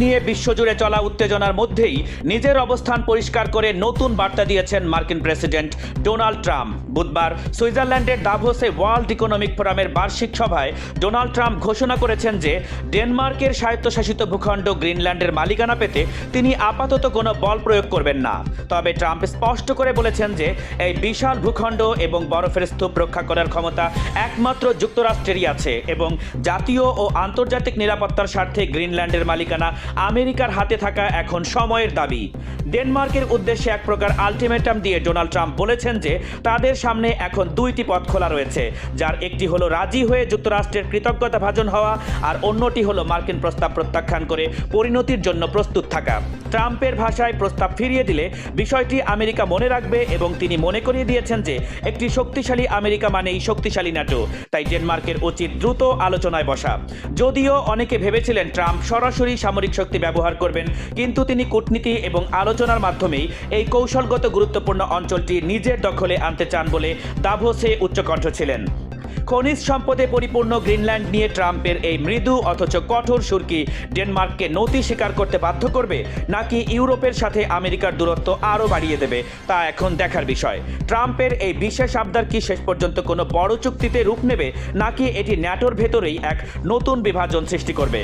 নিয়ে বিশ্বজুড়ে চলা উত্তেজনার মধ্যেই নিজের অবস্থান পরিষ্কার করে নতুন বার্তা দিয়েছেন মার্কিন প্রেসিডেন্ট ডোনাল্ড ট্রাম্প। বুধবার সুইজারল্যান্ডের দাভোসে ওয়ার্ল্ড ইকোনমিক ফোরামের বার্ষিক সভায় ডোনাল্ড ট্রাম্প ঘোষণা করেছেন যে ডেনমার্কের স্বায়ত্তশাসিত ভূখণ্ড গ্রিনল্যান্ডের মালিকানা পেতে তিনি আপাতত কোনো বল প্রয়োগ করবেন না। তবে ট্রাম্প স্পষ্ট করে বলেছেন যে এই বিশাল ভূখণ্ড এবং বরফের স্তূপ রক্ষা করার ক্ষমতা একমাত্র যুক্তরাষ্ট্রেরই আছে এবং জাতীয় ও আন্তর্জাতিক নিরাপত্তার স্বার্থে গ্রিনল্যান্ডের মালিকানা আমেরিকার হাতে থাকা এখন সময়ের দাবি। ডেনমার্কের উদ্দেশ্যে এক প্রকার আলটিমেটাম দিয়ে ডোনাল্ড ট্রাম্প বলেছেন যে তাদের সামনে এখন দুইটি পথ খোলা রয়েছে, যার একটি হলো রাজি হয়ে যুক্তরাষ্ট্রের কৃতজ্ঞতাভাজন হওয়া আর অন্যটি হলো মার্কিন প্রস্তাব প্রত্যাখ্যান করে পরিণতির জন্য প্রস্তুত থাকা। ট্রাম্পের ভাষায় প্রস্তাব ফিরিয়ে দিলে বিষয়টি আমেরিকা মনে রাখবে এবং তিনি মনে করিয়ে দিয়েছেন যে একটি শক্তিশালী আমেরিকা মানেই শক্তিশালী ন্যাটো। তাই ডেনমার্কের উচিত দ্রুত আলোচনায় বসা। যদিও অনেকে ভেবেছিলেন ট্রাম্প সরাসরি সামরিক শক্তি ব্যবহার করবেন, কিন্তু তিনি কূটনীতি এবং আলোচনার মাধ্যমেই এই কৌশলগত গুরুত্বপূর্ণ অঞ্চলটি নিজের দখলে আনতে চান বলে দাভোসে উচ্চকণ্ঠ ছিলেন। খনিজ সম্পদে পরিপূর্ণ গ্রিনল্যান্ড নিয়ে ট্রাম্পের এই মৃদু অথচ কঠোর সুর কি ডেনমার্ককে নতি স্বীকার করতে বাধ্য করবে, নাকি ইউরোপের সাথে আমেরিকার দূরত্ব আরও বাড়িয়ে দেবে, তা এখন দেখার বিষয়। ট্রাম্পের এই বিশেষ আবদার কি শেষ পর্যন্ত কোনো বড় চুক্তিতে রূপ নেবে, নাকি এটি ন্যাটোর ভেতরেই এক নতুন বিভাজন সৃষ্টি করবে?